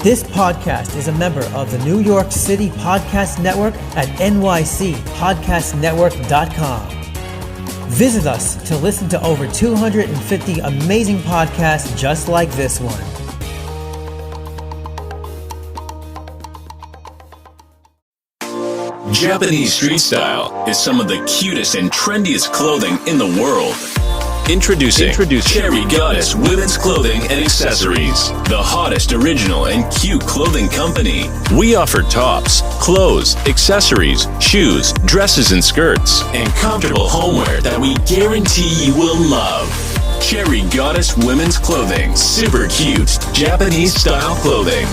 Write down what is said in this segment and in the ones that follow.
This podcast is a member of the New York City Podcast Network at nycpodcastnetwork.com. Visit us to listen to over 250 amazing podcasts just like this one. Japanese street style is some of the cutest and trendiest clothing in the world. Introducing Cherry Goddess Women's Clothing and Accessories, the hottest original and cute clothing company. We offer tops, clothes, accessories, shoes, dresses and skirts, and comfortable homeware that we guarantee you will love. Cherry Goddess Women's Clothing, super cute Japanese style clothing.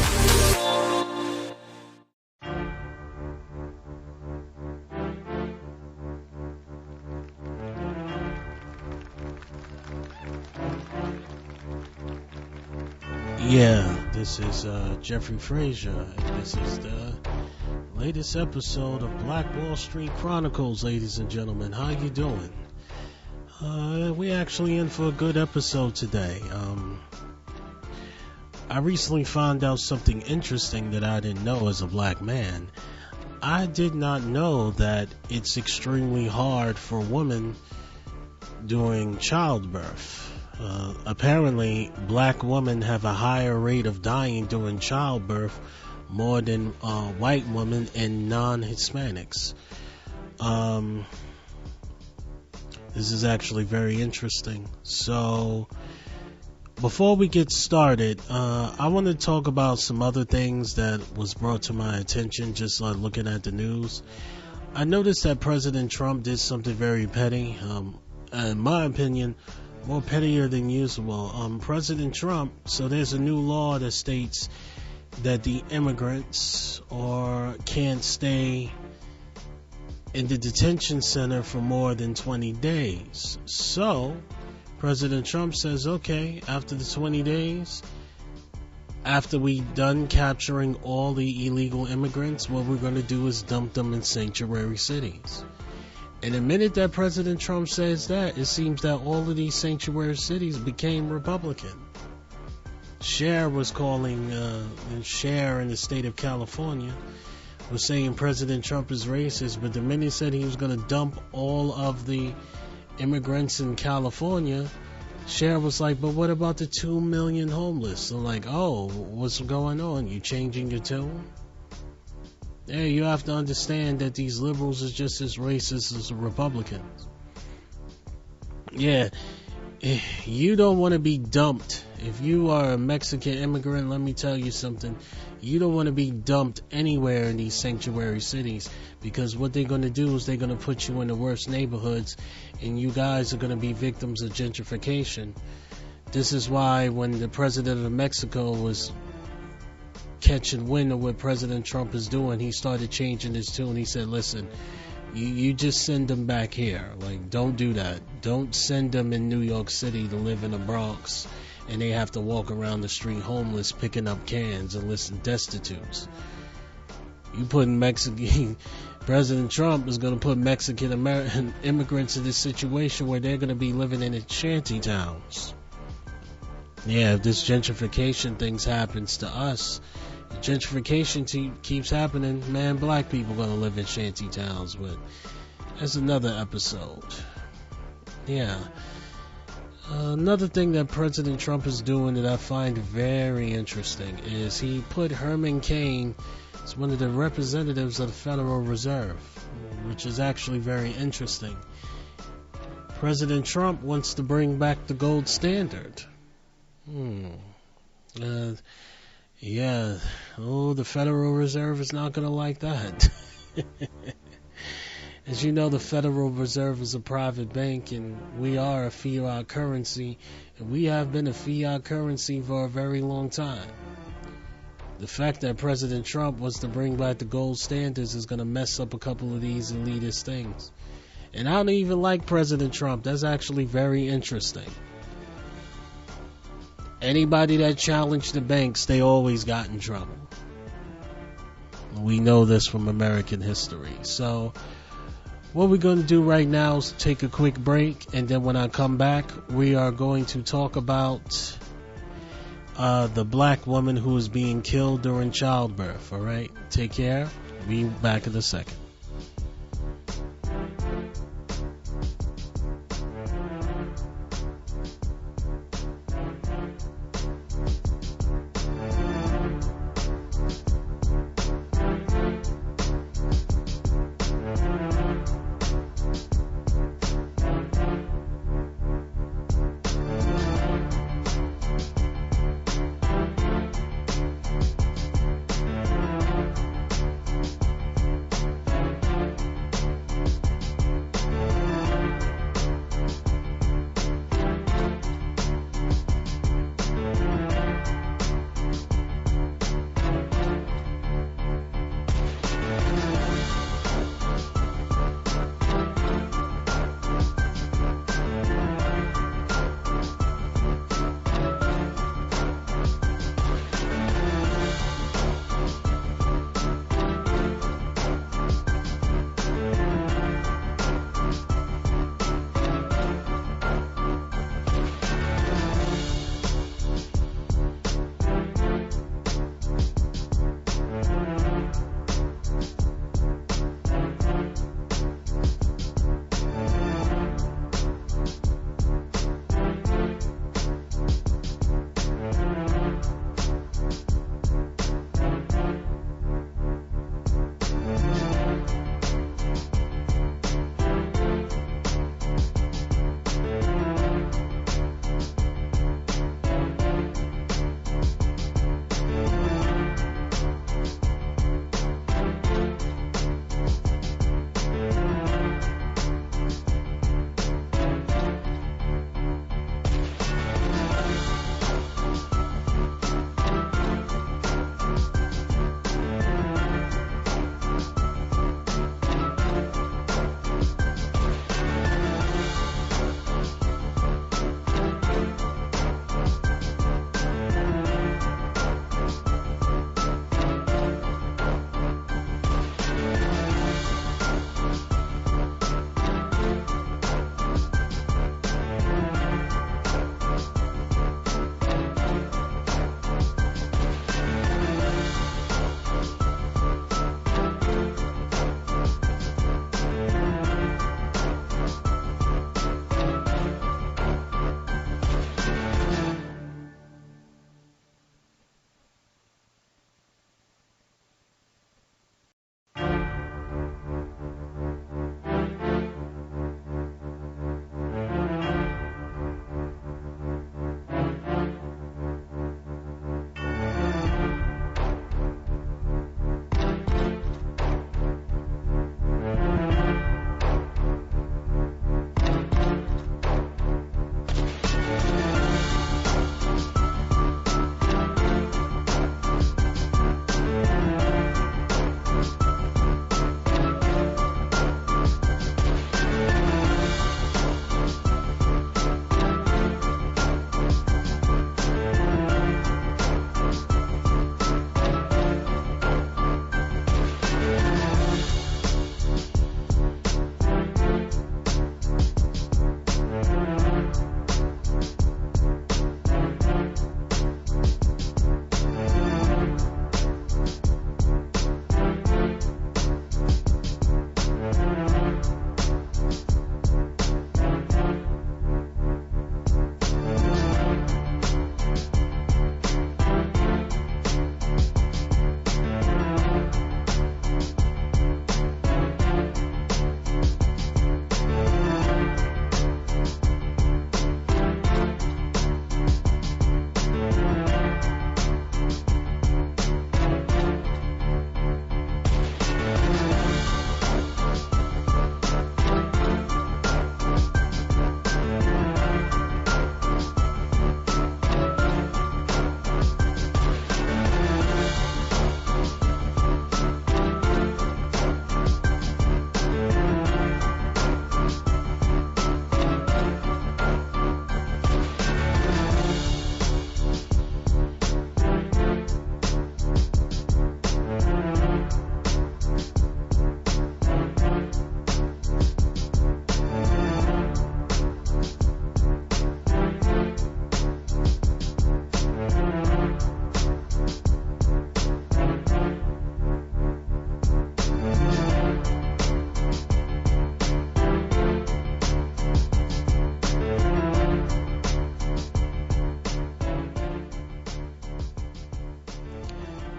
Yeah, this is Jeffrey Frazier, and this is the latest episode of Black Wall Street Chronicles, ladies and gentlemen. How you doing? We're actually in for a good episode today. I recently found out something interesting that I didn't know as a black man. I did not know that it's extremely hard for women during childbirth. Apparently, black women have a higher rate of dying during childbirth more than white women and non-Hispanics. This is actually very interesting. So, before we get started, I want to talk about some other things that was brought to my attention just looking at the news. I noticed that President Trump did something very petty. In my opinion, more pettier than usual. President Trump, so there's a new law that states that the immigrants can't stay in the detention center for more than 20 days. So, President Trump says, okay, after the 20 days, after we done capturing all the illegal immigrants, what we're going to do is dump them in sanctuary cities. And the minute that President Trump says that, it seems that all of these sanctuary cities became Republican. Cher was calling, Cher in the state of California was saying President Trump is racist, but the minute he said he was going to dump all of the immigrants in California, Cher was like, but what about the 2 million homeless? So like, oh, what's going on? You changing your tune? Yeah, you have to understand that these liberals are just as racist as the Republicans. Yeah, you don't want to be dumped. If you are a Mexican immigrant, let me tell you something. You don't want to be dumped anywhere in these sanctuary cities, because what they're going to do is they're going to put you in the worst neighborhoods, and you guys are going to be victims of gentrification. This is why when the president of Mexico was catching wind of what President Trump is doing, he started changing his tune. He said, listen, you just send them back here. Like, don't do that. Don't send them in New York City to live in the Bronx and they have to walk around the street homeless picking up cans and listen destitutes. You putting Mexican President Trump is going to put Mexican American immigrants in this situation where they're going to be living in shanty towns. Yeah, if this gentrification things happens to us, gentrification keeps happening, man, black people gonna live in shanty towns, but that's another episode. Yeah. Another thing that President Trump is doing that I find very interesting is he put Herman Cain as one of the representatives of the Federal Reserve, which is actually very interesting. President Trump wants to bring back the gold standard. Yeah. Oh, the Federal Reserve is not going to like that. As you know, the Federal Reserve is a private bank, and we are a fiat currency, and we have been a fiat currency for a very long time. The fact that President Trump wants to bring back the gold standards is going to mess up a couple of these elitist things. And I don't even like President Trump. That's actually very interesting. Anybody that challenged the banks, they always got in trouble. We know this from American history. So, what we're going to do right now is take a quick break, and then when I come back, we are going to talk about the black woman who was being killed during childbirth. All right, take care. Be back in a second.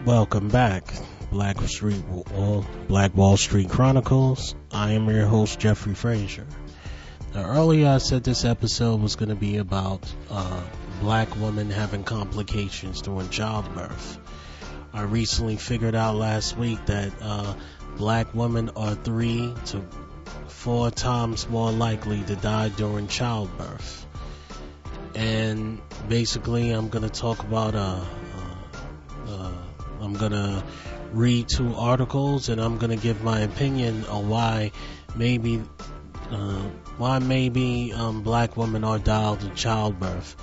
Welcome back, Black Wall Street Chronicles. I am your host, Jeffrey Frazier. Now, earlier I said this episode was going to be about black women having complications during childbirth. I recently figured out last week that black women are 3 to 4 times more likely to die during childbirth. And basically, I'm going to talk about I'm going to read 2 articles, and I'm going to give my opinion on why maybe black women are died in childbirth.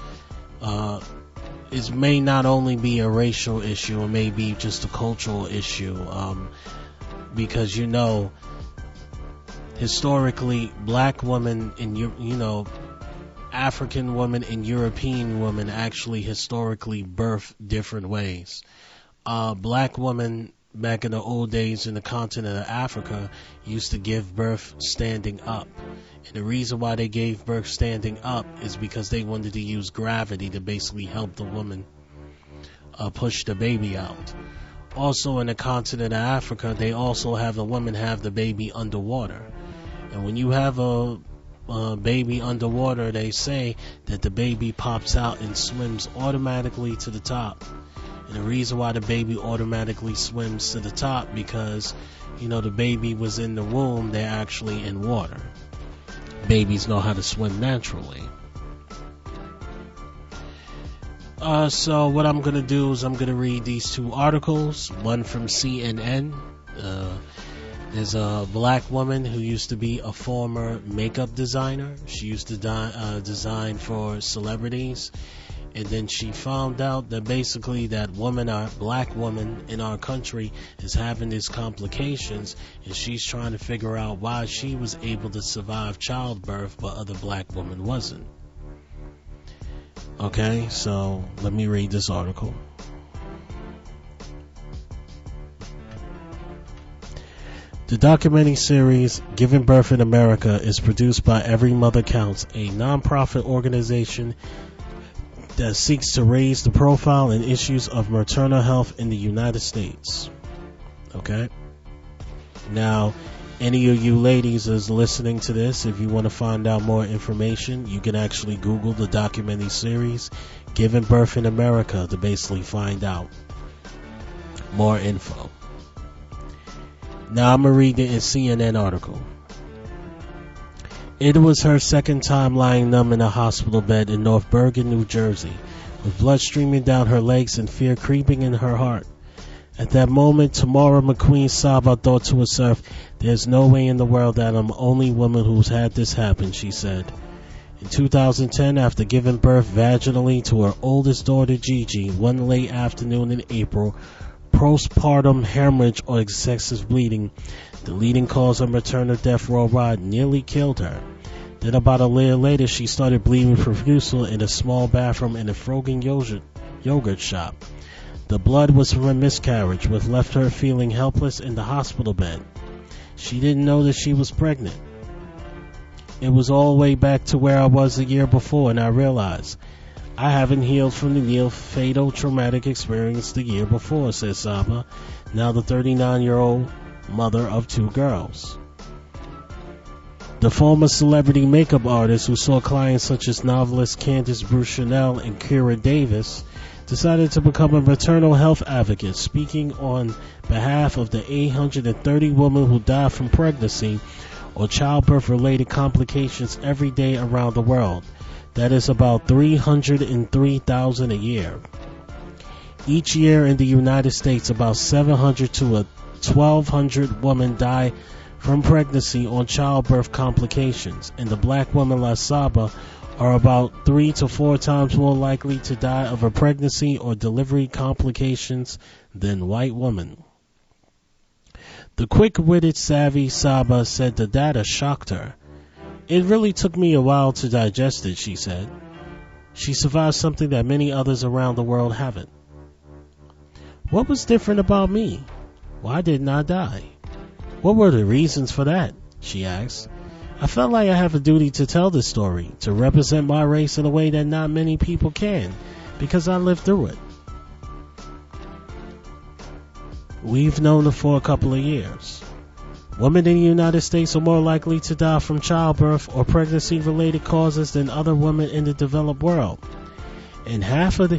It may not only be a racial issue, it may be just a cultural issue, because historically, black women and African women and European women actually historically birth different ways. Black women back in the old days in the continent of Africa used to give birth standing up. And the reason why they gave birth standing up is because they wanted to use gravity to basically help the woman push the baby out. Also in the continent of Africa, they also have the women have the baby underwater. And when you have a baby underwater, they say that the baby pops out and swims automatically to the top. And the reason why the baby automatically swims to the top, because the baby was in the womb, they're actually in water. Babies know how to swim naturally. So what I'm going to do is I'm going to read these 2 articles, one from CNN. There's a black woman who used to be a former makeup designer. She used to design for celebrities. And then she found out that basically that black woman in our country is having these complications, and she's trying to figure out why she was able to survive childbirth but other black women wasn't. Okay, so let me read this article. The documentary series Giving Birth in America is produced by Every Mother Counts, a non-profit organization that seeks to raise the profile and issues of maternal health in the United States. Okay? Now, any of you ladies is listening to this, if you want to find out more information, you can actually Google the documentary series Giving Birth in America to basically find out more info. Now I'm going to read the CNN article. It was her second time lying numb in a hospital bed in North Bergen, New Jersey, with blood streaming down her legs and fear creeping in her heart. At that moment, Tamara McQueen Saba thought to herself, "There's no way in the world that I'm the only woman who's had this happen," she said. In 2010, after giving birth vaginally to her oldest daughter Gigi, one late afternoon in April, postpartum hemorrhage or excessive bleeding, the leading cause of maternal death worldwide, nearly killed her. Then about a year later, she started bleeding profusely in a small bathroom in a frozen yogurt shop. The blood was from a miscarriage, which left her feeling helpless in the hospital bed. She didn't know that she was pregnant. It was all the way back to where I was the year before, and I realized I haven't healed from the near fatal traumatic experience the year before, says Saba, now the 39-year-old mother of 2 girls. The former celebrity makeup artist who saw clients such as novelist Candice Bruce Chanel and Kira Davis decided to become a maternal health advocate, speaking on behalf of the 830 women who die from pregnancy or childbirth-related complications every day around the world. That is about 303,000 a year. Each year in the United States, about 700 to 1,200 women die from pregnancy or childbirth complications, and the black women like Saba are about 3 to 4 times more likely to die of a pregnancy or delivery complications than white women. The quick-witted, savvy Saba said the data shocked her. "It really took me a while to digest it," she said. She survived something that many others around the world haven't. What was different about me? Why didn't I die? What were the reasons for that? She asked. I felt like I have a duty to tell this story, to represent my race in a way that not many people can, because I lived through it. We've known it for a couple of years. Women in the United States are more likely to die from childbirth or pregnancy-related causes than other women in the developed world. And half of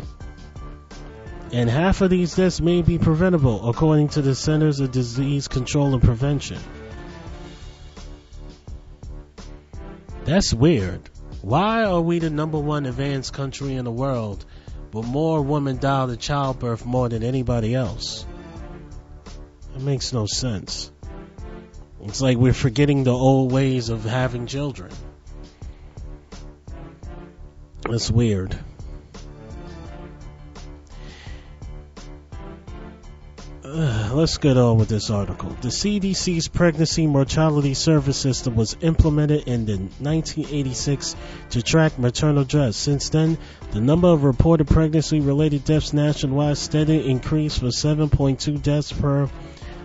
these deaths may be preventable, according to the Centers of Disease Control and Prevention. That's weird. Why are we the number one advanced country in the world, but more women die of childbirth more than anybody else? That makes no sense. It's like we're forgetting the old ways of having children. That's weird. Let's get on with this article. The CDC's Pregnancy Mortality Service System was implemented in 1986 to track maternal deaths. Since then, the number of reported pregnancy-related deaths nationwide steadily increased from 7.2 deaths per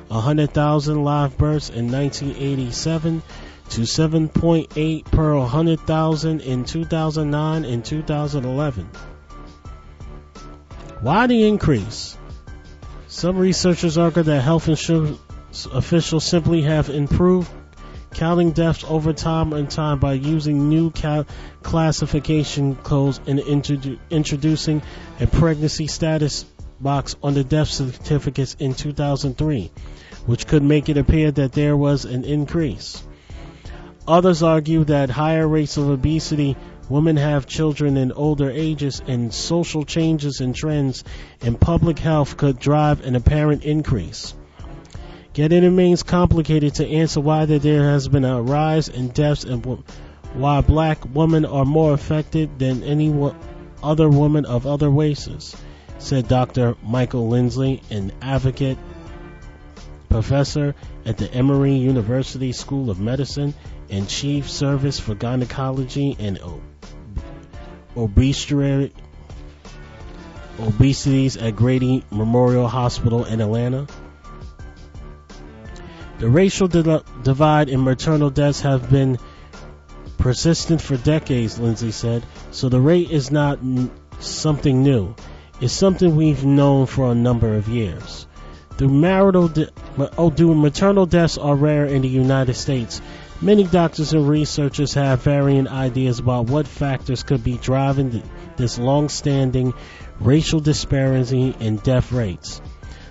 100,000 live births in 1987 to 7.8 per 100,000 in 2009 and 2011. Why the increase? Some researchers argue that health insurance officials simply have improved counting deaths over time by using new classification codes and introducing a pregnancy status box on the death certificates in 2003, which could make it appear that there was an increase. Others argue that higher rates of obesity, women have children in older ages, and social changes and trends in public health could drive an apparent increase. Yet it remains complicated to answer why there has been a rise in deaths and why black women are more affected than any other woman of other races, said Dr. Michael Lindsley, an advocate professor at the Emory University School of Medicine and Chief Service for Gynecology and Obesities at Grady Memorial Hospital in Atlanta. The racial divide in maternal deaths have been persistent for decades, Lindsay said, so the rate is not something new. It's something we've known for a number of years. Maternal deaths are rare in the United States. Many doctors and researchers have varying ideas about what factors could be driving this long-standing racial disparity in death rates.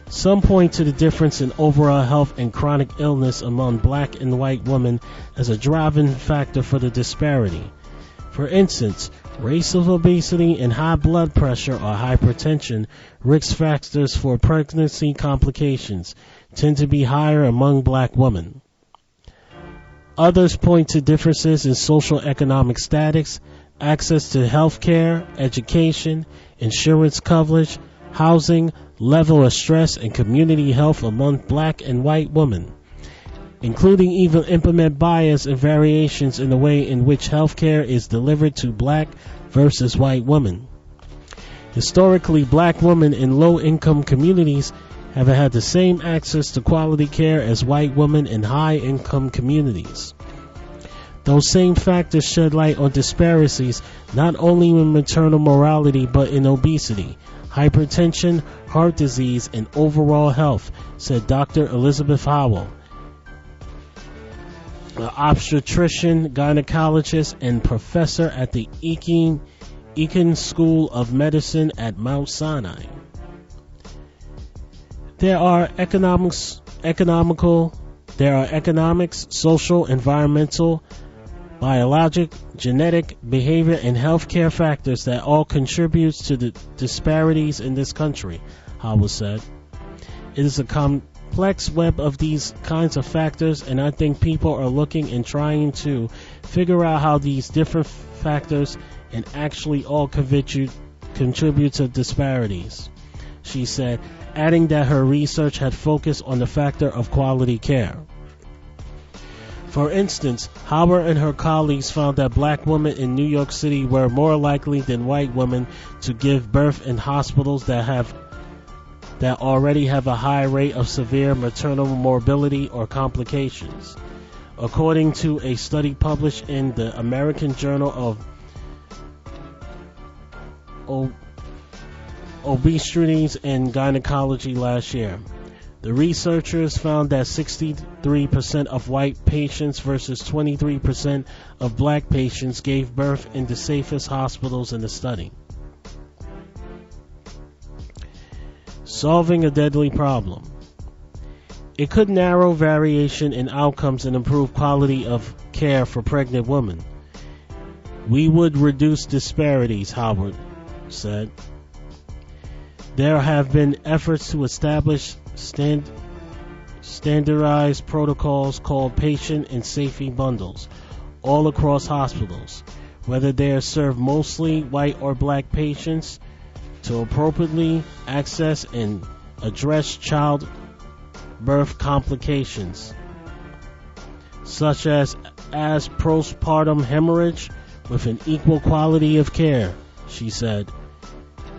Some point to the difference in overall health and chronic illness among black and white women as a driving factor for the disparity. For instance, rates of obesity and high blood pressure or hypertension, risk factors for pregnancy complications, tend to be higher among black women. Others point to differences in social economic status, access to health care, education, insurance coverage, housing, level of stress, and community health among black and white women, including even implement bias and variations in the way in which health care is delivered to black versus white women. Historically, black women in low-income communities have had the same access to quality care as white women in high-income communities. Those same factors shed light on disparities not only in maternal mortality but in obesity, hypertension, heart disease, and overall health, said Dr. Elizabeth Howell, an obstetrician, gynecologist, and professor at the Eakin School of Medicine at Mount Sinai. There are economics, social, environmental, biologic, genetic, behavior, and healthcare factors that all contribute to the disparities in this country, Howell said. It is a complex web of these kinds of factors, and I think people are looking and trying to figure out how these different factors and actually all contribute to disparities, she said, adding that her research had focused on the factor of quality care. For instance, Howard and her colleagues found that black women in New York City were more likely than white women to give birth in hospitals that already have a high rate of severe maternal morbidity or complications, according to a study published in the American Journal of Obstetrics and Gynecology last year. The researchers found that 63% of white patients versus 23% of black patients gave birth in the safest hospitals in the study. Solving a deadly problem. It could narrow variation in outcomes and improve quality of care for pregnant women. We would reduce disparities, Howard said. There have been efforts to establish standardized protocols called patient and safety bundles all across hospitals, whether they serve mostly white or black patients, to appropriately access and address childbirth complications, such as postpartum hemorrhage, with an equal quality of care, she said.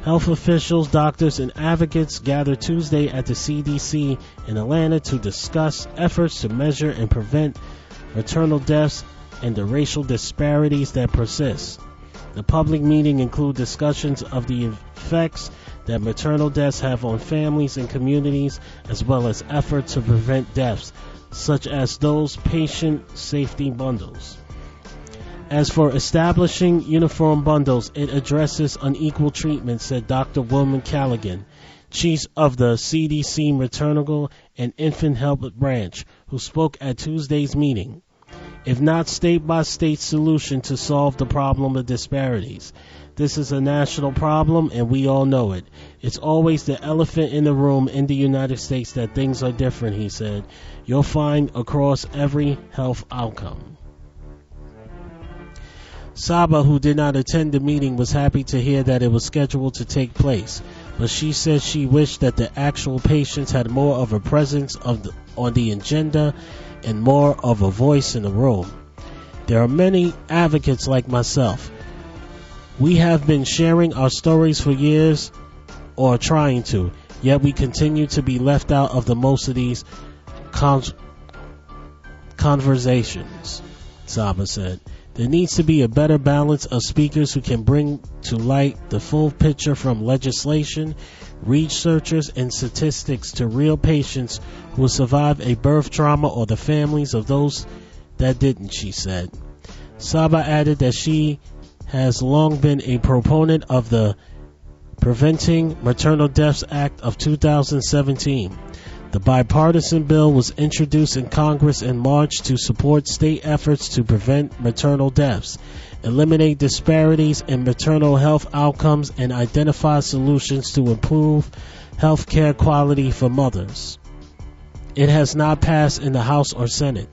Health officials, doctors, and advocates gathered Tuesday at the CDC in Atlanta to discuss efforts to measure and prevent maternal deaths and the racial disparities that persist. The public meeting included discussions of the effects that maternal deaths have on families and communities, as well as efforts to prevent deaths, such as those patient safety bundles. As for establishing uniform bundles, it addresses unequal treatment, said Dr. Wilman Callaghan, chief of the CDC Maternal and Infant Health Branch, who spoke at Tuesday's meeting. If not state-by-state solution to solve the problem of disparities. This is a national problem, and we all know it. It's always the elephant in the room in the United States that things are different, he said. You'll find across every health outcome. Saba, who did not attend the meeting, was happy to hear that it was scheduled to take place, but she said she wished that the actual patients had more of a presence on the agenda and more of a voice in the room. There are many advocates like myself. We have been sharing our stories for years, or trying to, yet we continue to be left out of the most of these conversations, Saba said. There needs to be a better balance of speakers who can bring to light the full picture, from legislation, researchers, and statistics to real patients who survived a birth trauma or the families of those that didn't, she said. Saba added that she has long been a proponent of the Preventing Maternal Deaths Act of 2017. The bipartisan bill was introduced in Congress in March to support state efforts to prevent maternal deaths, eliminate disparities in maternal health outcomes, and identify solutions to improve health care quality for mothers. It has not passed in the House or Senate.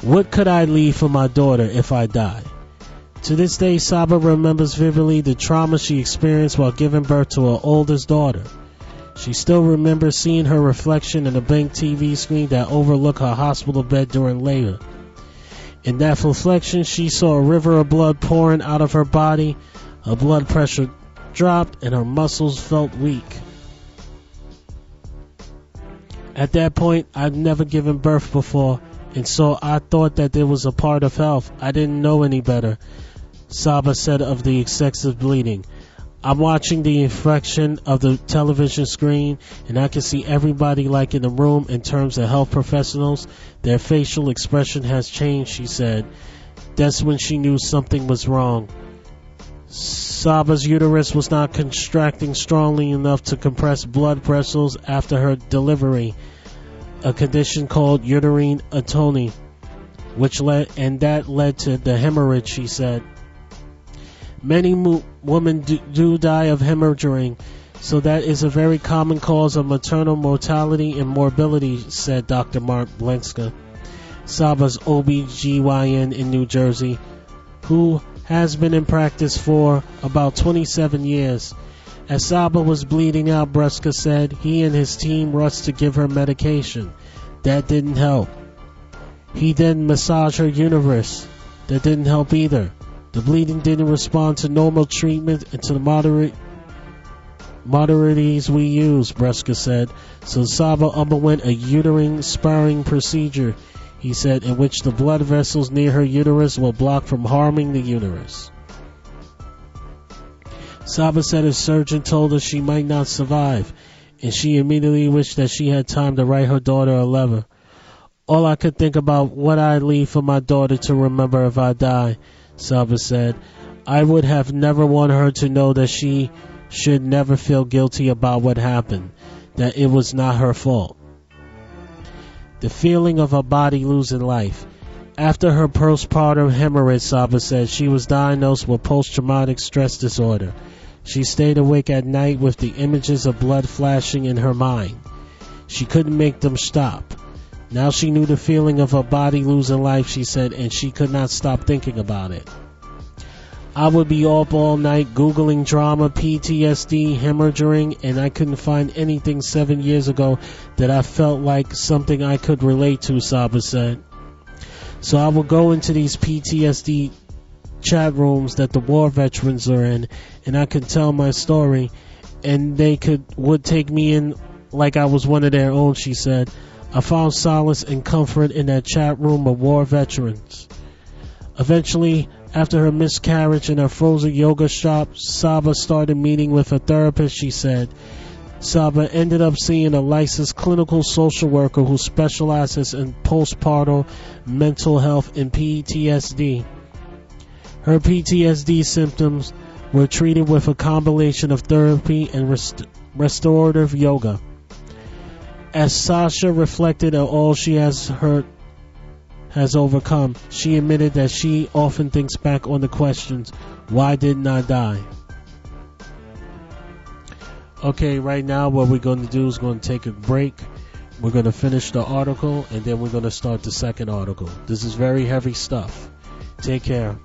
What could I leave for my daughter if I die? To this day, Saba remembers vividly the trauma she experienced while giving birth to her oldest daughter. She still remembers seeing her reflection in a blank TV screen that overlooked her hospital bed during labor. In that reflection, she saw a river of blood pouring out of her body. Her blood pressure dropped and her muscles felt weak. At that point, I'd never given birth before, and so I thought that it was a part of health. I didn't know any better, Saba said of the excessive bleeding. I'm watching the reflection of the television screen, and I can see everybody like in the room in terms of health professionals. Their facial expression has changed, she said. That's when she knew something was wrong. Saba's uterus was not contracting strongly enough to compress blood vessels after her delivery, a condition called uterine atony, that led to the hemorrhage, she said. Many women do die of hemorrhaging, so that is a very common cause of maternal mortality and morbidity, said Dr. Mark Blenska, Saba's OBGYN in New Jersey, who has been in practice for about 27 years. As Saba was bleeding out, Blenska said, he and his team rushed to give her medication. That didn't help. He then massaged her uterus. That didn't help either. The bleeding didn't respond to normal treatment and to the modalities we use, Blenska said. So Saba underwent a uterine sparing procedure, he said, in which the blood vessels near her uterus were blocked from harming the uterus. Saba said a surgeon told her she might not survive. and she immediately wished that she had time to write her daughter a letter. All I could think about what I'd leave for my daughter to remember if I die, Saba said. I would have never wanted her to know that she should never feel guilty about what happened, that it was not her fault. The feeling of her body losing life. After her postpartum hemorrhage, Saba said, she was diagnosed with post-traumatic stress disorder. She stayed awake at night with the images of blood flashing in her mind. She couldn't make them stop. Now she knew the feeling of her body losing life, she said, and she could not stop thinking about it. I would be up all night Googling trauma, PTSD, hemorrhaging, and I couldn't find anything 7 years ago that I felt like something I could relate to, Saba said. So I would go into these PTSD chat rooms that the war veterans are in, and I could tell my story, and they would take me in like I was one of their own, she said. I found solace and comfort in that chat room of war veterans. Eventually, after her miscarriage in her frozen yoga shop, Saba started meeting with a therapist, she said. Saba ended up seeing a licensed clinical social worker who specializes in postpartum mental health and PTSD. Her PTSD symptoms were treated with a combination of therapy and restorative yoga. As Sasha reflected on all she has overcome, she admitted that she often thinks back on the questions, why didn't I die? Okay, right now what we're going to do is going to take a break. We're going to finish the article, and then we're going to start the second article. This is very heavy stuff. Take care.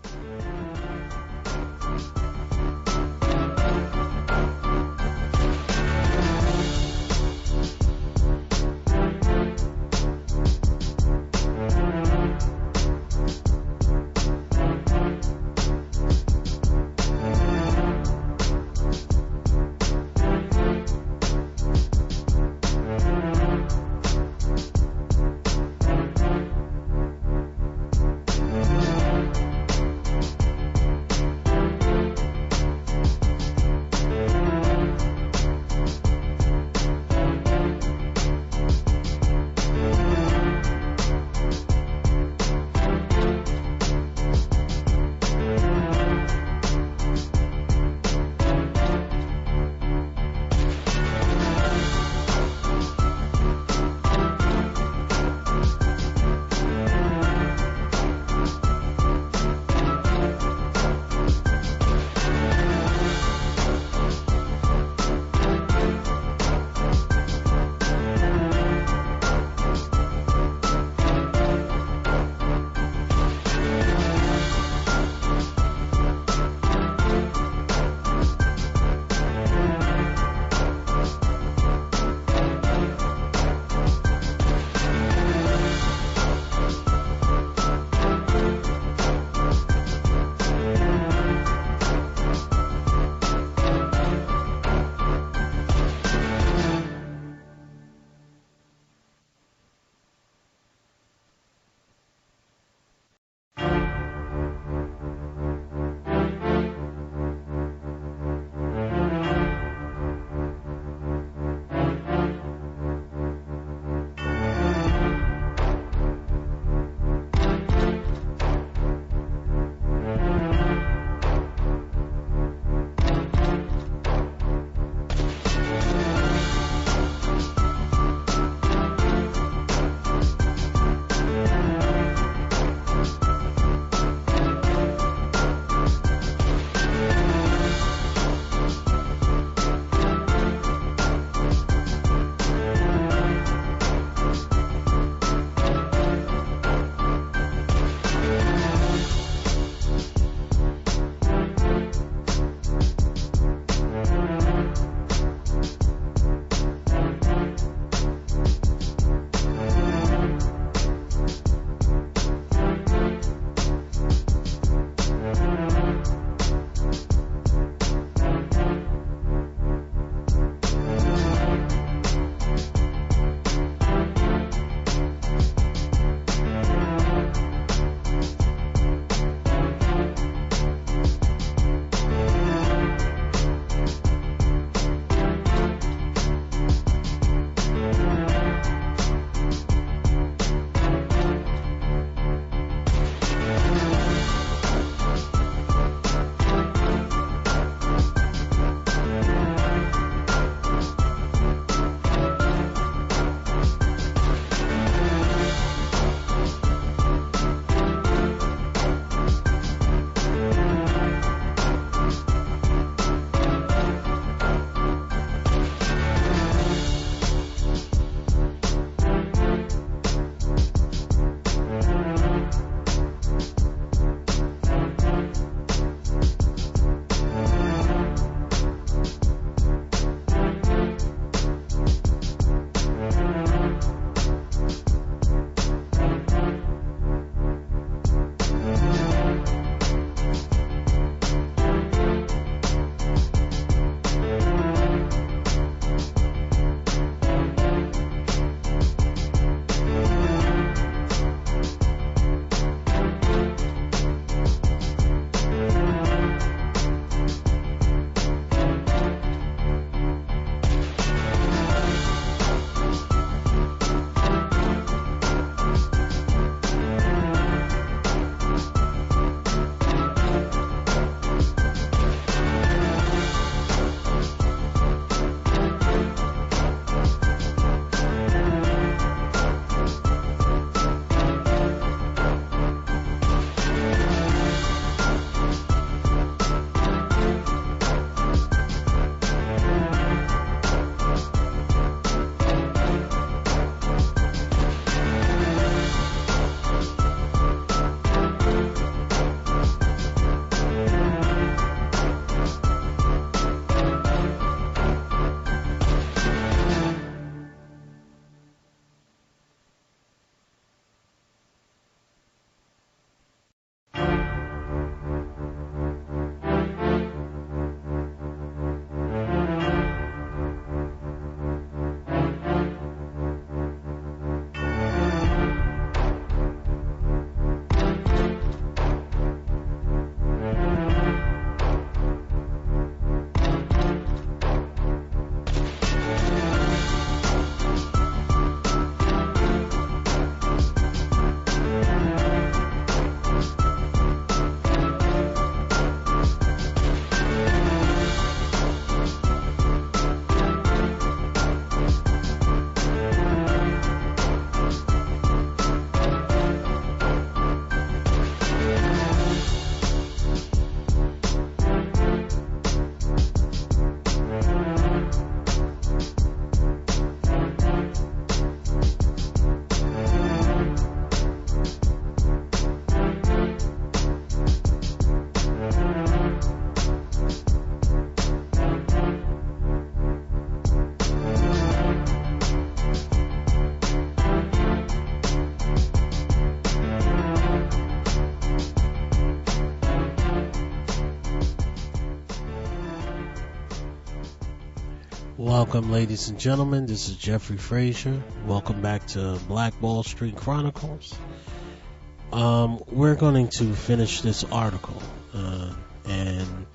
Welcome, ladies and gentlemen. This is Jeffrey Frazier. Welcome back to Black Wall Street Chronicles. We're going to finish this article, and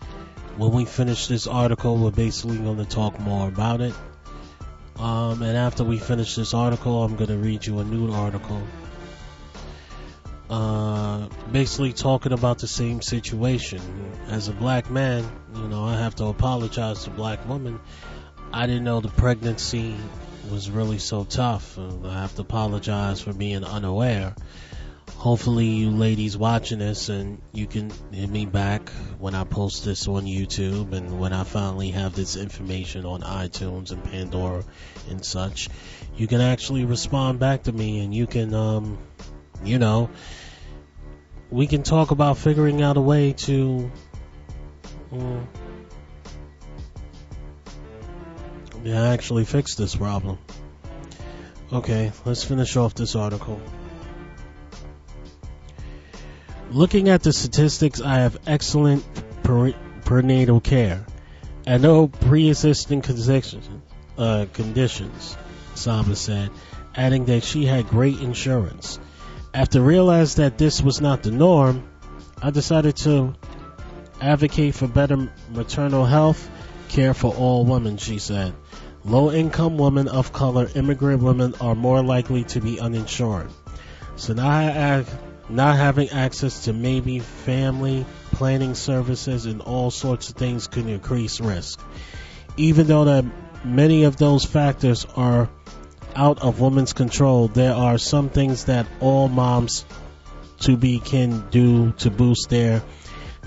when we finish this article, we're basically going to talk more about it. And after we finish this article, I'm going to read you a new article, basically talking about the same situation. As a black man, I have to apologize to black women. I didn't know the pregnancy was really so tough. I have to apologize for being unaware. Hopefully you ladies watching this, and you can hit me back when I post this on YouTube, and when I finally have this information on iTunes and Pandora and such, you can actually respond back to me, and you can, we can talk about figuring out a way to actually fix this problem. Okay, let's finish off this article. Looking at the statistics, I have excellent prenatal care and no pre-existing conditions, Saba said, adding that she had great insurance. After realizing that this was not the norm, I decided to advocate for better maternal health care for all women, she said. Low-income women of color, immigrant women are more likely to be uninsured. So not having access to maybe family planning services and all sorts of things could increase risk. Even though that many of those factors are out of women's control, there are some things that all moms to be can do to boost their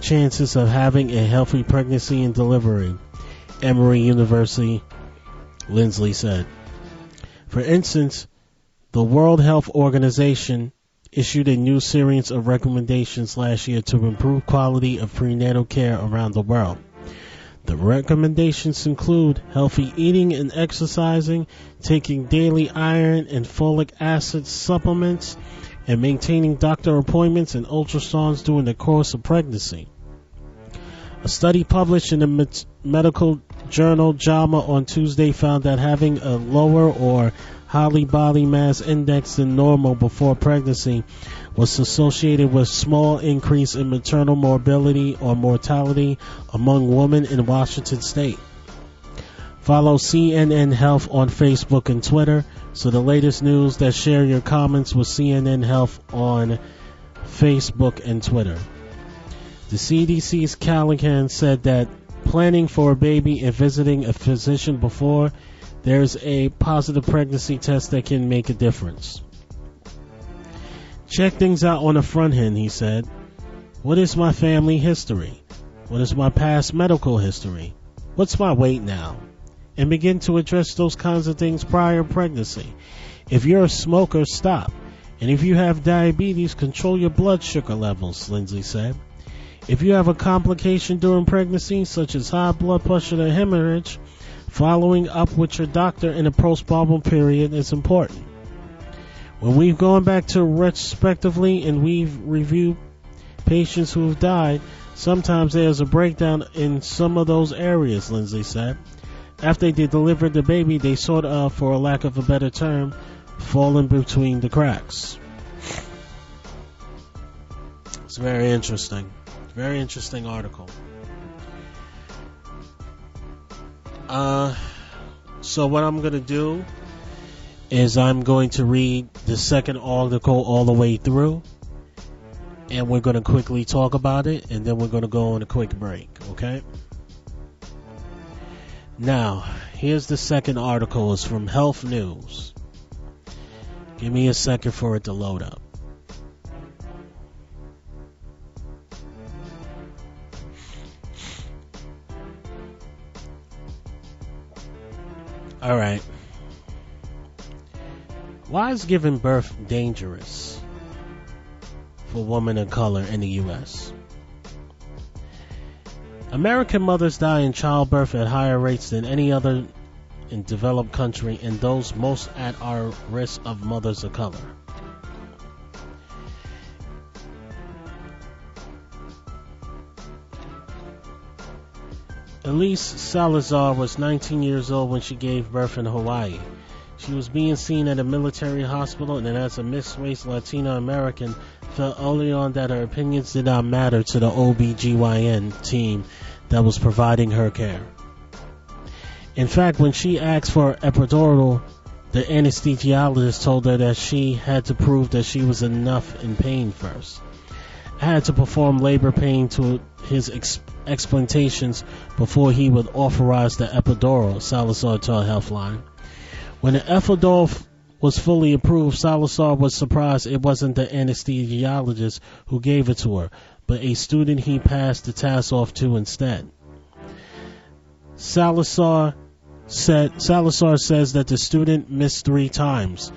chances of having a healthy pregnancy and delivery, Emory University Lindsley said. For instance, the World Health Organization issued a new series of recommendations last year to improve quality of prenatal care around the world. The recommendations include healthy eating and exercising, taking daily iron and folic acid supplements, and maintaining doctor appointments and ultrasounds during the course of pregnancy. A study published in the medical journal JAMA on Tuesday found that having a lower or highly body mass index than normal before pregnancy was associated with small increase in maternal morbidity or mortality among women in Washington state. Follow CNN Health on Facebook and Twitter. So the latest news, that share your comments with CNN Health on Facebook and Twitter. The CDC's Callahan said that planning for a baby and visiting a physician before there's a positive pregnancy test that can make a difference. Check things out on the front end, he said. What is my family history? What is my past medical history? What's my weight now? And begin to address those kinds of things prior to pregnancy. If you're a smoker, stop. And if you have diabetes, control your blood sugar levels, Lindsay said. If you have a complication during pregnancy, such as high blood pressure or hemorrhage, following up with your doctor in a postpartum period is important. When we've gone back to retrospectively and we've reviewed patients who have died, sometimes there's a breakdown in some of those areas, Lindsay said. After they delivered the baby, they sort of, for a lack of a better term, fall in between the cracks. It's very interesting. Very interesting article. So what I'm going to do is I'm going to read the second article all the way through, and we're going to quickly talk about it, and then we're going to go on a quick break, okay? Now, here's the second article. It's from Health News. Give me a second for it to load up. All right. Why is giving birth dangerous for women of color in the U.S.? American mothers die in childbirth at higher rates than any other in developed country, and those most at our risk of mothers of color. Elise Salazar was 19 years old when she gave birth in Hawaii. She was being seen at a military hospital, and as a mixed-race Latino American, felt early on that her opinions did not matter to the OBGYN team that was providing her care. In fact, when she asked for epidural, the anesthesiologist told her that she had to prove that she was enough in pain first. I had to perform labor pain to his explanations before he would authorize the epidural, Salazar told Healthline. When the epidural was fully approved, Salazar was surprised it wasn't the anesthesiologist who gave it to her, but a student he passed the task off to instead. Salazar says that the student missed 3 times,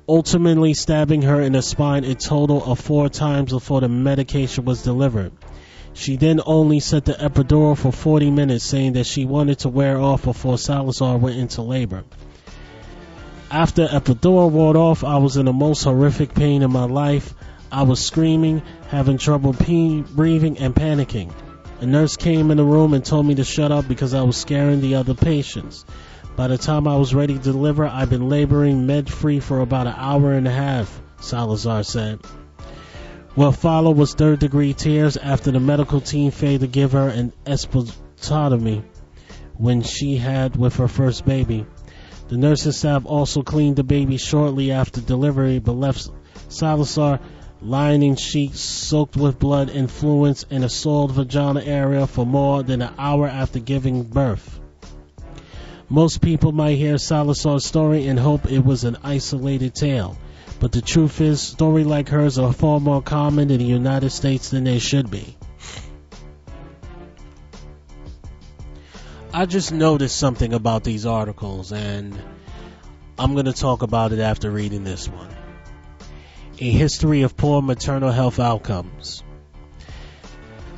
ultimately stabbing her in the spine a total of 4 times before the medication was delivered. She then only set the epidural for 40 minutes, saying that she wanted to wear off before Salazar went into labor. After epidural wore off, I was in the most horrific pain in my life. I was screaming, having trouble breathing, and panicking. A nurse came in the room and told me to shut up because I was scaring the other patients. By the time I was ready to deliver, I'd been laboring med-free for about an hour and a half, Salazar said. What followed was third-degree tears after the medical team failed to give her an episiotomy when she had with her first baby. The nursing staff also cleaned the baby shortly after delivery, but left Salazar lying in sheets soaked with blood and fluids in a soiled vagina area for more than an hour after giving birth. Most people might hear Salazar's story and hope it was an isolated tale, but the truth is, stories like hers are far more common in the United States than they should be. I just noticed something about these articles, and I'm going to talk about it after reading this one. A history of poor maternal health outcomes.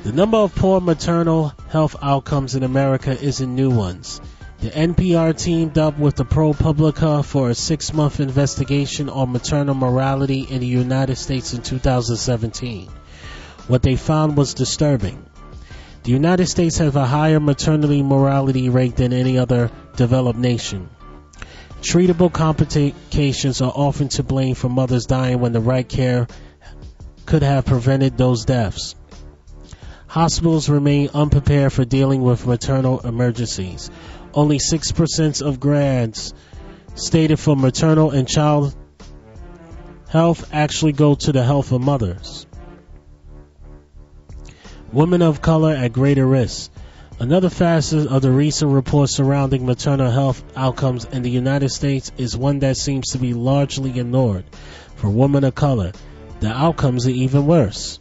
The number of poor maternal health outcomes in America isn't new ones. The NPR teamed up with the ProPublica for a 6-month investigation on maternal morality in the United States in 2017. What they found was disturbing. The United States has a higher maternity mortality rate than any other developed nation. Treatable complications are often to blame for mothers dying when the right care could have prevented those deaths. Hospitals remain unprepared for dealing with maternal emergencies. Only 6% of grants stated for maternal and child health actually go to the health of mothers. Women of color at greater risk. Another facet of the recent reports surrounding maternal health outcomes in the United States is one that seems to be largely ignored. For women of color, the outcomes are even worse.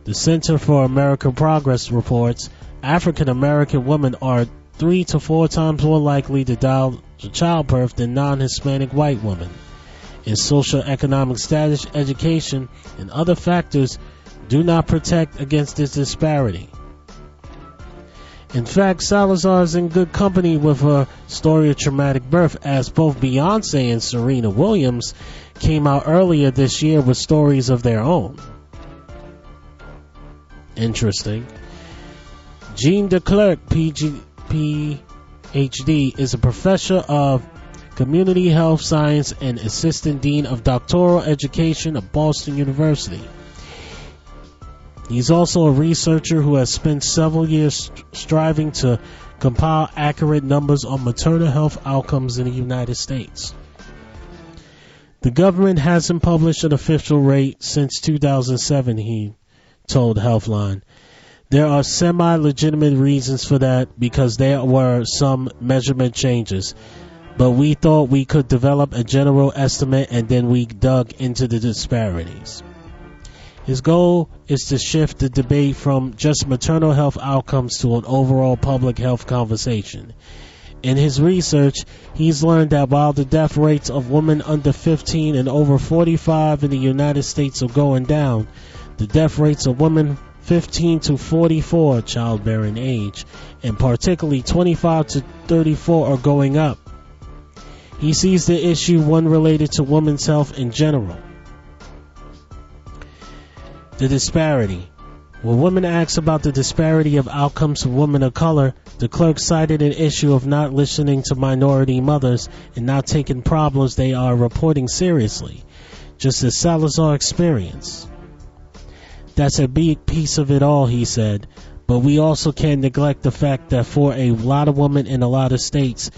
The Center for American Progress reports African American women are 3 to 4 times more likely to die of childbirth than non-Hispanic white women. In social economic status, education, and other factors do not protect against this disparity. In fact, Salazar is in good company with her story of traumatic birth, as both Beyonce and Serena Williams came out earlier this year with stories of their own. Interesting. Jean DeClercq, PhD, is a professor of community health science and assistant dean of doctoral education at Boston University. He's also a researcher who has spent several years striving to compile accurate numbers on maternal health outcomes in the United States. The government hasn't published an official rate since 2007, he told Healthline. There are semi-legitimate reasons for that because there were some measurement changes, but we thought we could develop a general estimate and then we dug into the disparities. His goal is to shift the debate from just maternal health outcomes to an overall public health conversation. In his research, he's learned that while the death rates of women under 15 and over 45 in the United States are going down, the death rates of women 15 to 44 childbearing age, and particularly 25 to 34 are going up. He sees the issue one related to women's health in general. The disparity. When women asked about the disparity of outcomes for women of color, the clerk cited an issue of not listening to minority mothers and not taking problems they are reporting seriously, just as Salazar experienced. That's a big piece of it all, he said, but we also can't neglect the fact that for a lot of women in a lot of states,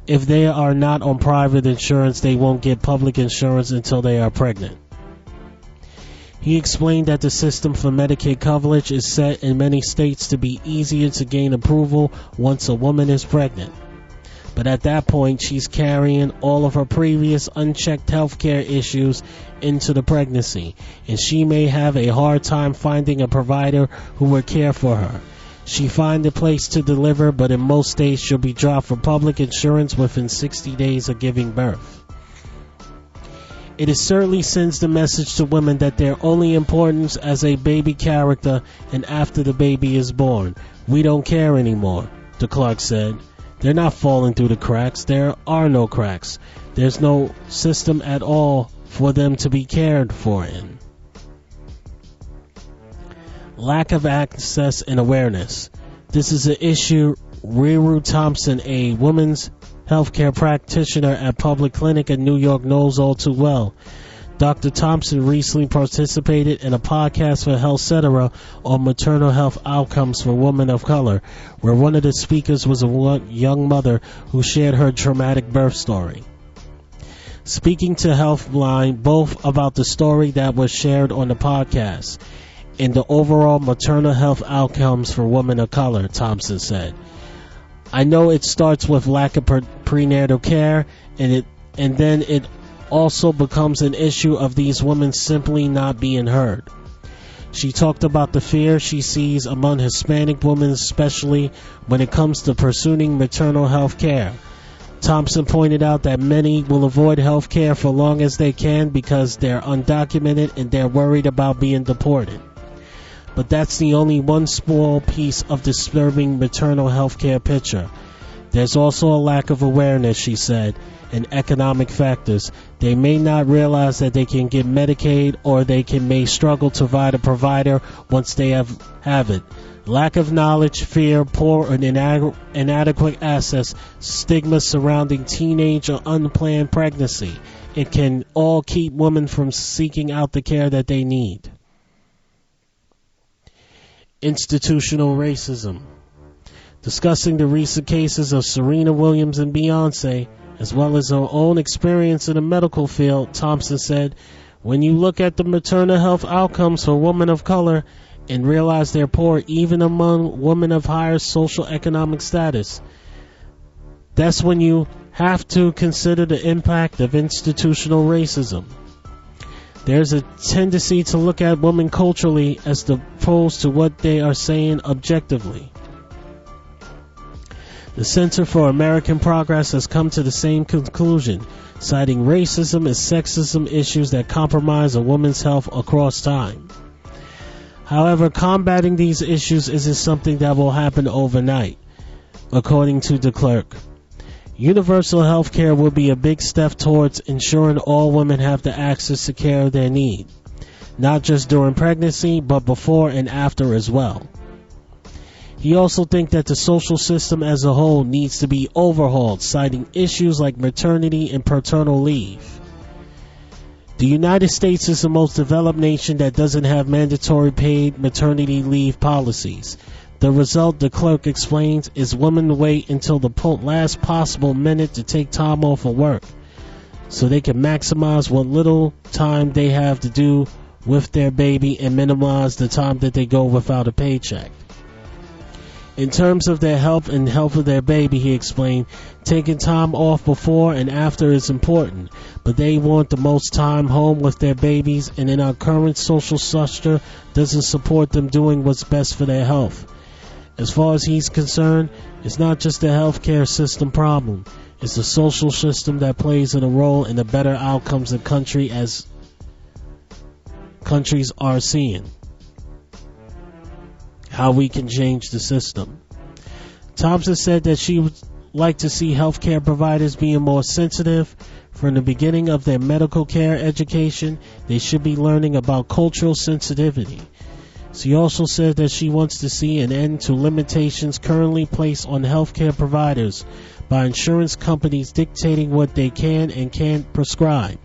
if they are not on private insurance, they won't get public insurance until they are pregnant. He explained that the system for Medicaid coverage is set in many states to be easier to gain approval once a woman is pregnant. But at that point, she's carrying all of her previous unchecked health care issues into the pregnancy, and she may have a hard time finding a provider who will care for her. She find a place to deliver, but in most states she'll be dropped for public insurance within 60 days of giving birth. It certainly sends the message to women that they're only important as a baby character and after the baby is born. We don't care anymore, the clerk said. They're not falling through the cracks. There are no cracks. There's no system at all for them to be cared for in. Lack of access and awareness. This is an issue Riru Thompson, a woman's healthcare practitioner at Public Clinic in New York, knows all too well. Dr. Thompson recently participated in a podcast for HealthCetera on maternal health outcomes for women of color, where one of the speakers was a young mother who shared her traumatic birth story. Speaking to Healthline, both about the story that was shared on the podcast and the overall maternal health outcomes for women of color, Thompson said. I know it starts with lack of prenatal care, and then it also becomes an issue of these women simply not being heard. She talked about the fear she sees among Hispanic women, especially when it comes to pursuing maternal health care. Thompson pointed out that many will avoid health care for long as they can because they're undocumented and they're worried about being deported. But that's the only one small piece of disturbing maternal health care picture. There's also a lack of awareness, she said, and economic factors. They may not realize that they can get Medicaid, or they may struggle to find a provider once they have it. Lack of knowledge, fear, poor and inadequate access, stigma surrounding teenage or unplanned pregnancy. It can all keep women from seeking out the care that they need. Institutional racism. Discussing the recent cases of Serena Williams and Beyonce, as well as her own experience in the medical field, Thompson said, when you look at the maternal health outcomes for women of color and realize they're poor even among women of higher social economic status, that's when you have to consider the impact of institutional racism. There's a tendency to look at women culturally as opposed to what they are saying objectively. The Center for American Progress has come to the same conclusion, citing racism and sexism issues that compromise a woman's health across time. However, combating these issues isn't something that will happen overnight, according to the clerk. Universal health care will be a big step towards ensuring all women have the access to care they need, not just during pregnancy, but before and after as well. He also thinks that the social system as a whole needs to be overhauled, citing issues like maternity and paternal leave. The United States is the most developed nation that doesn't have mandatory paid maternity leave policies. The result, the clerk explains, is women wait until the last possible minute to take time off of work, so they can maximize what little time they have to do with their baby and minimize the time that they go without a paycheck. In terms of their health and health of their baby, he explained, taking time off before and after is important, but they want the most time home with their babies, and in our current social structure doesn't support them doing what's best for their health. As far as he's concerned, it's not just a healthcare system problem, it's the social system that plays a role in the better outcomes the countries are seeing. How we can change the system. Thompson said that she would like to see healthcare providers being more sensitive. From the beginning of their medical care education, they should be learning about cultural sensitivity. She also said that she wants to see an end to limitations currently placed on healthcare providers by insurance companies dictating what they can and can't prescribe.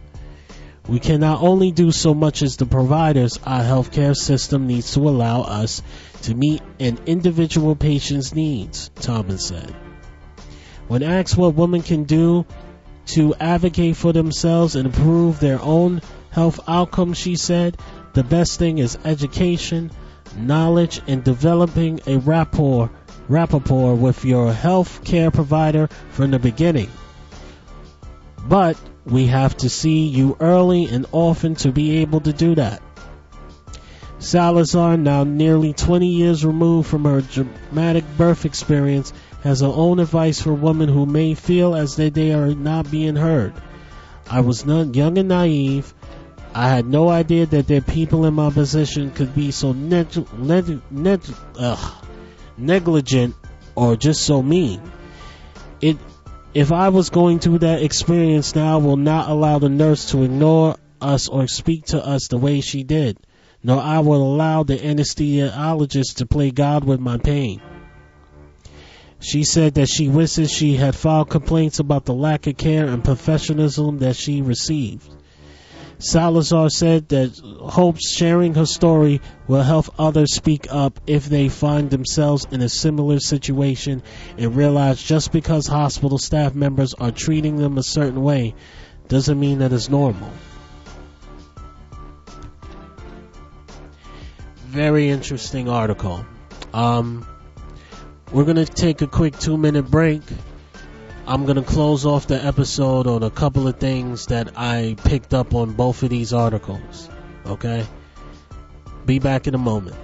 We can not only do so much as the providers, our healthcare system needs to allow us to meet an individual patient's needs, Thomas said. When asked what women can do to advocate for themselves and improve their own health outcomes, she said, the best thing is education, knowledge, and developing a rapport with your health care provider from the beginning. But we have to see you early and often to be able to do that. Salazar, now nearly 20 years removed from her dramatic birth experience, has her own advice for women who may feel as though they are not being heard. I was young and naive. I had no idea that there people in my position could be so negligent or just so mean. If I was going through that experience now, I will not allow the nurse to ignore us or speak to us the way she did, nor I will allow the anesthesiologist to play God with my pain. She said that she wishes she had filed complaints about the lack of care and professionalism that she received. Salazar said that hopes sharing her story will help others speak up if they find themselves in a similar situation and realize just because hospital staff members are treating them a certain way doesn't mean that it's normal. Very interesting article. We're going to take a quick 2-minute break. I'm going to close off the episode on a couple of things that I picked up on both of these articles. Okay? Be back in a moment.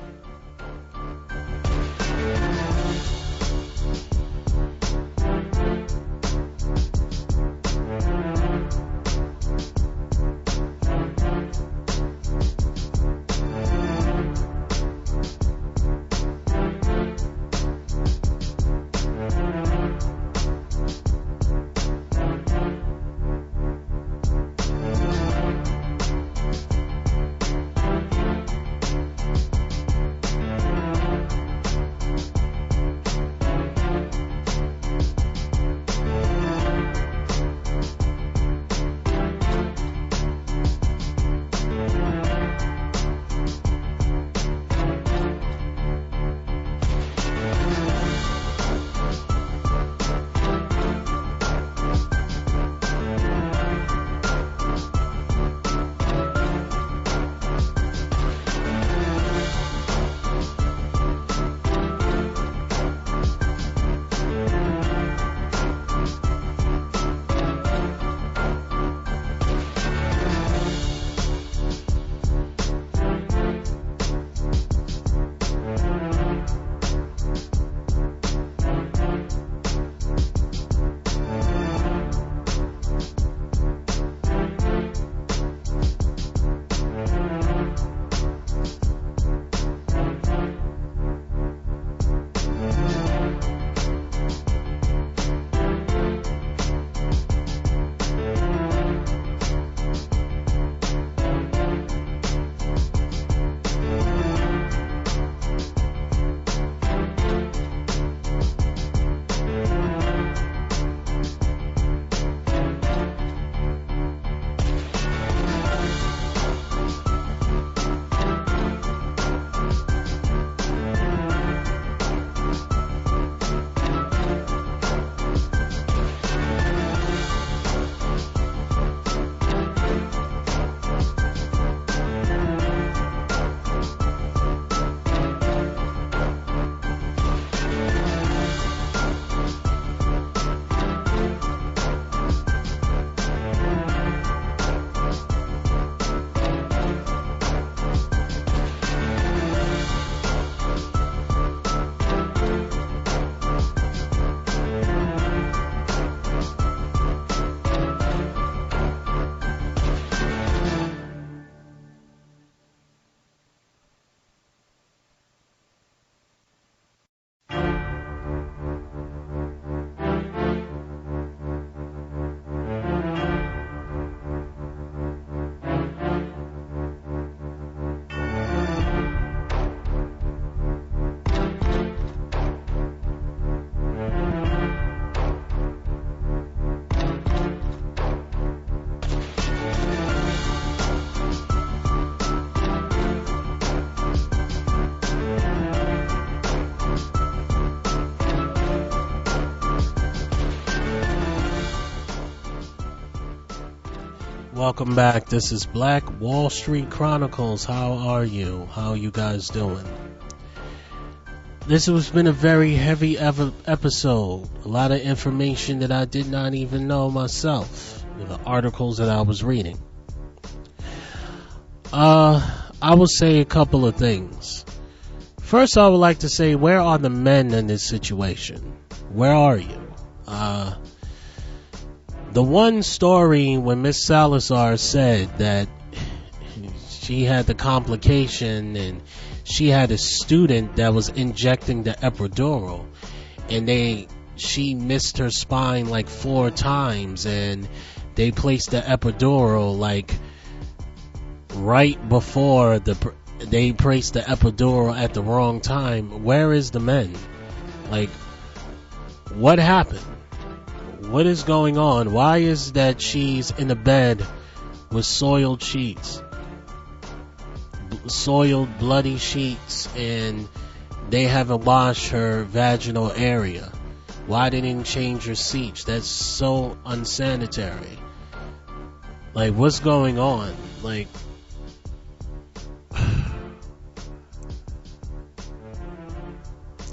Welcome back. This is Black Wall Street Chronicles. How are you? How are you guys doing? This has been a very heavy episode. A lot of information that I did not even know myself. The articles that I was reading. I will say a couple of things. First, I would like to say, where are the men in this situation? Where are you? The one story when Miss Salazar said that she had the complication and she had a student that was injecting the epidural, and she missed her spine like 4 times, and they placed the epidural like right before they placed the epidural at the wrong time. Where is the men? Like, what happened? What is going on? Why is that she's in the bed with soiled sheets, soiled bloody sheets, and they haven't washed her vaginal area? Why didn't they change her seats? That's so unsanitary. Like, what's going on? Like,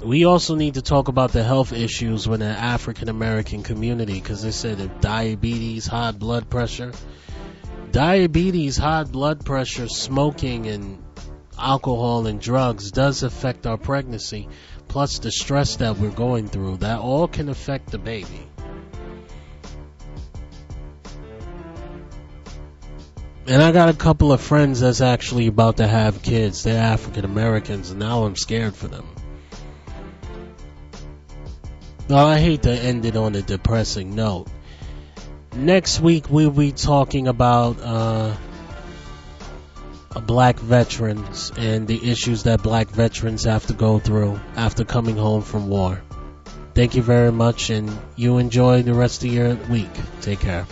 we also need to talk about the health issues within the African American community, because they said that diabetes, high blood pressure, smoking, and alcohol and drugs does affect our pregnancy, plus the stress that we're going through. That all can affect the baby. And I got a couple of friends that's actually about to have kids. They're African Americans, and now I'm scared for them. Well, I hate to end it on a depressing note. Next week we'll be talking about black veterans and the issues that black veterans have to go through after coming home from war. Thank you very much, and you enjoy the rest of your week. Take care.